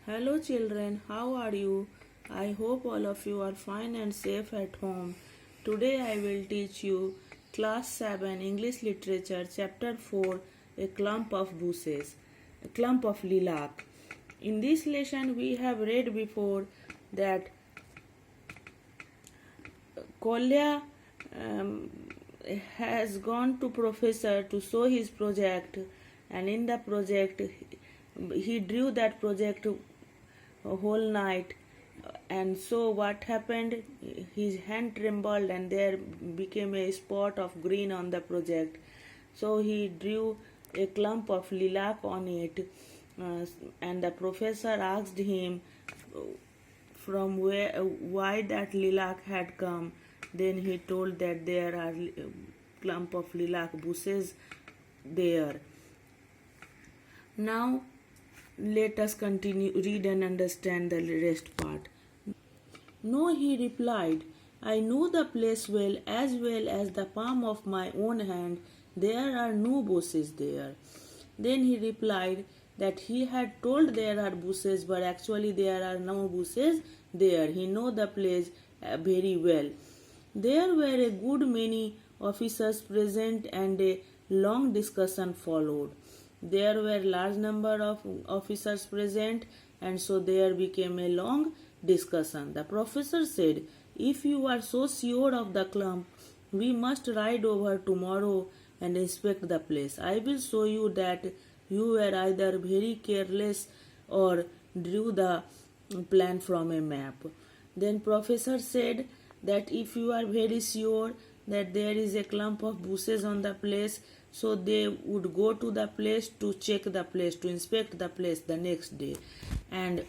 Hello children, how are you? I hope all of you are fine and safe at home. Today I will teach you Class 7 English Literature Chapter 4 A Clump of Bushes, a Clump of Lilac. In this lesson we have read before that Kolya has gone to professor to show his project, and in the project he drew that project a whole night. And so what happened, his hand trembled and there became a spot of green on the project. So he drew a clump of lilac on it, and the professor asked him from why that lilac had come. Then he told that there are clump of lilac bushes there. Now let us continue, read and understand the rest part. No, he replied, I know the place well as the palm of my own hand. There are no bushes there. Then he replied that he had told there are bushes, but actually there are no bushes there. He know the place very well. There were a good many officers present and a long discussion followed. There were large number of officers present, and so there became a long discussion. The professor said, if you are so sure of the clump, we must ride over tomorrow and inspect the place. I will show you that you were either very careless or drew the plan from a map. Then professor said that if you are very sure that there is a clump of bushes on the place, so they would go to the place to check the place, to inspect the place the next day, and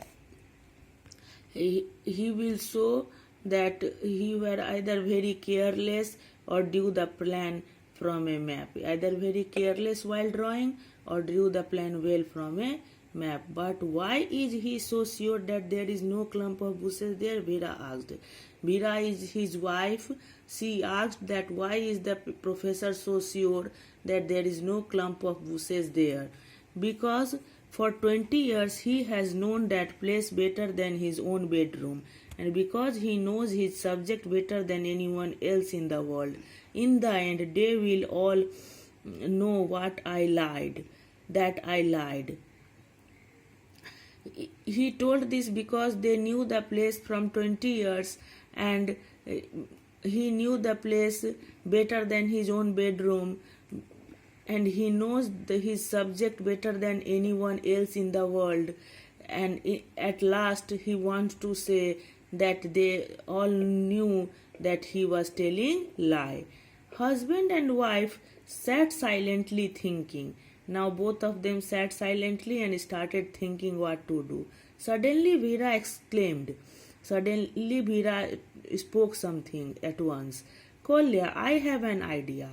he will show that he were either very careless or drew the plan from a map, either very careless while drawing or drew the plan well from a map. But why is he so sure that there is no clump of bushes there? Vera asked. Vera is his wife. She asked that why is the professor so sure that there is no clump of bushes there? Because for 20 years he has known that place better than his own bedroom, and because he knows his subject better than anyone else in the world. In the end they will all know that I lied. He told this because they knew the place from 20 years, and he knew the place better than his own bedroom, and he knows his subject better than anyone else in the world. And at last he wants to say that they all knew that he was telling lie. Husband and wife sat silently thinking. Now both of them sat silently and started thinking what to do. Suddenly Vera exclaimed. Suddenly Vera spoke something at once. Kolya, I have an idea.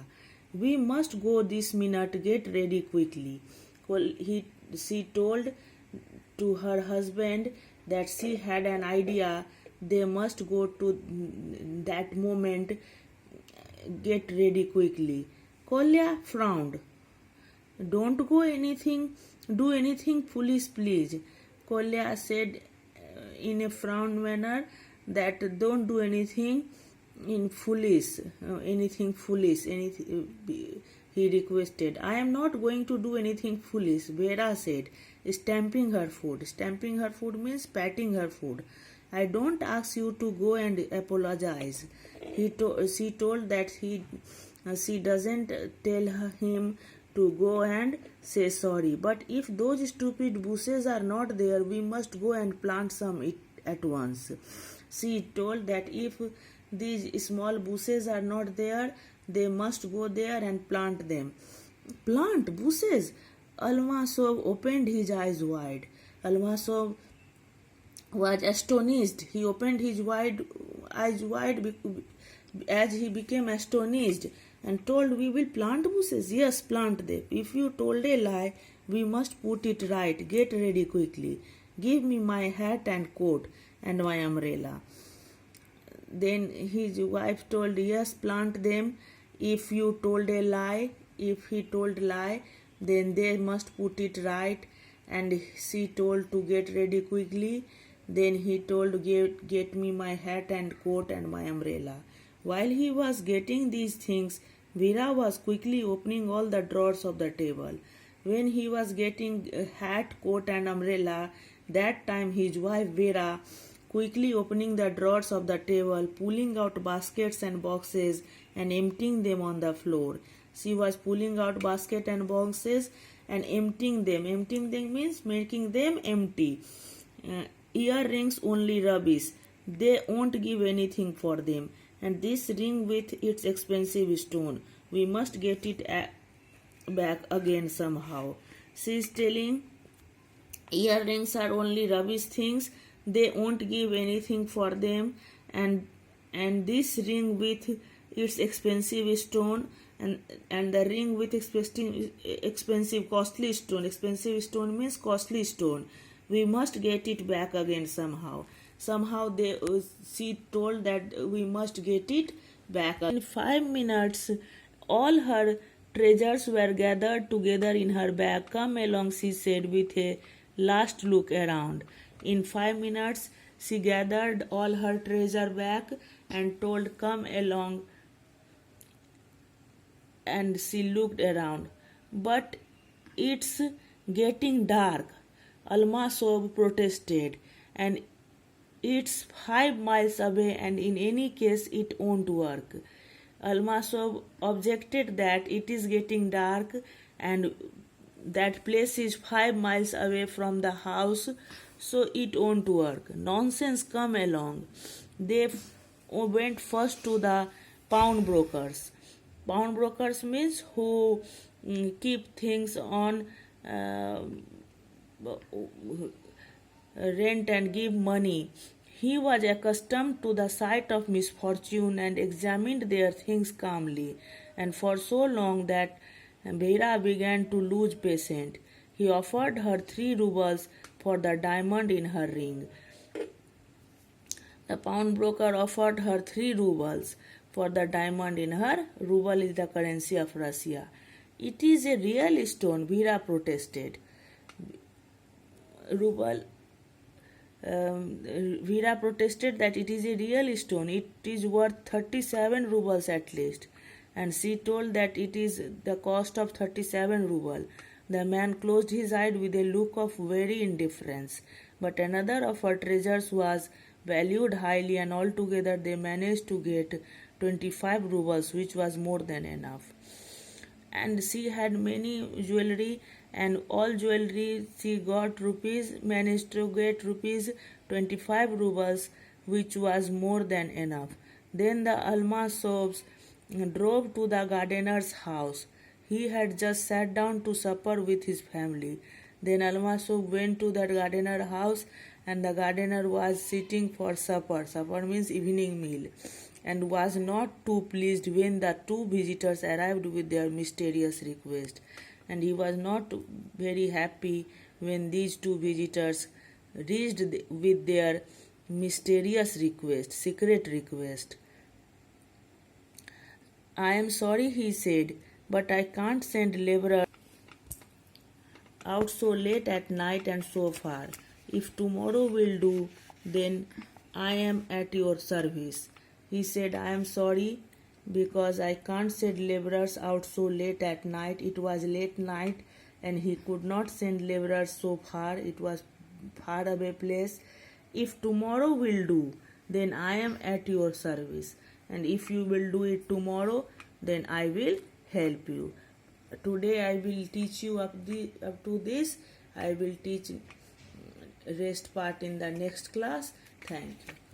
We must go this minute. Get ready quickly. She told to her husband that she had an idea. They must go to that moment. Get ready quickly. Kolya frowned. Don't do anything foolish, please. Kolya said in a frown manner that don't do anything in foolish, he requested. I am not going to do anything foolish, Vera said, stamping her foot. Stamping her foot means patting her foot. I don't ask you to go and apologize. She told that she doesn't tell him to go and say sorry. But if those stupid bushes are not there, we must go and plant some at once. She told that if these small bushes are not there, they must go there and plant them. Plant bushes? Almasov opened his eyes wide. Almasov was astonished. He opened his eyes wide as he became astonished, and told, we will plant bushes? Yes, plant them. If you told a lie, we must put it right. Get ready quickly. Give me my hat and coat and my umbrella. Then his wife told, yes, plant them. If you told a lie, if he told lie, then they must put it right and she told to get ready quickly. Then he told, get me my hat and coat and my umbrella. While he was getting these things, Veera was quickly opening all the drawers of the table. When he was getting a hat, coat and umbrella, that time his wife Veera quickly opening the drawers of the table, pulling out baskets and boxes and emptying them on the floor. She was pulling out basket and boxes and emptying them. Emptying them means making them empty. Earrings only rubbish. They won't give anything for them. And this ring with its expensive stone, we must get it back again somehow. She is telling earrings are only rubbish things. They won't give anything for them. And this ring with its expensive stone and the ring with expensive costly stone. Expensive stone means costly stone. We must get it back again somehow. Somehow she told that we must get it back. In 5 minutes, all her treasures were gathered together in her bag. Come along, she said with a last look around. In 5 minutes, she gathered all her treasure back and told, come along, and she looked around. But it's getting dark, Almasov protested, and it's 5 miles away, and in any case it won't work. Almasov objected that it is getting dark and that place is 5 miles away from the house, so it won't work. Nonsense, come along. They went first to the pawnbrokers. Pawnbrokers means who keep things on rent and give money. He was accustomed to the sight of misfortune and examined their things calmly, and for so long that Veera began to lose patience. He offered her 3 rubles for the diamond in her ring. The pawnbroker offered her 3 rubles for the diamond in her. Ruble is the currency of Russia. It is a real stone, Veera protested. Veera protested that it is a real stone. It is worth 37 rubles at least. And she told that it is the cost of 37 rubles. The man closed his eyes with a look of very indifference. But another of her treasures was valued highly, and altogether they managed to get 25 rubles, which was more than enough. And she had many jewelry, and all jewelry she got managed to get rupees 25 rubles, which was more than enough. Then the Almasovs drove to the gardener's house. He had just sat down to supper with his family. Then Almasov went to the gardener's house, and the gardener was sitting for supper. Supper means evening meal, and was not too pleased when the 2 visitors arrived with their mysterious request. And he was not very happy when these 2 visitors reached with their mysterious request, secret request. I am sorry, he said, but I can't send laborers out so late at night and so far. If tomorrow will do, then I am at your service. He said, I am sorry because I can't send laborers out so late at night. It was late night and he could not send laborers so far. It was far away place. If tomorrow will do, then I am at your service. And if you will do it tomorrow, then I will help you. Today I will teach you up to this. I will teach rest part in the next class. Thank you.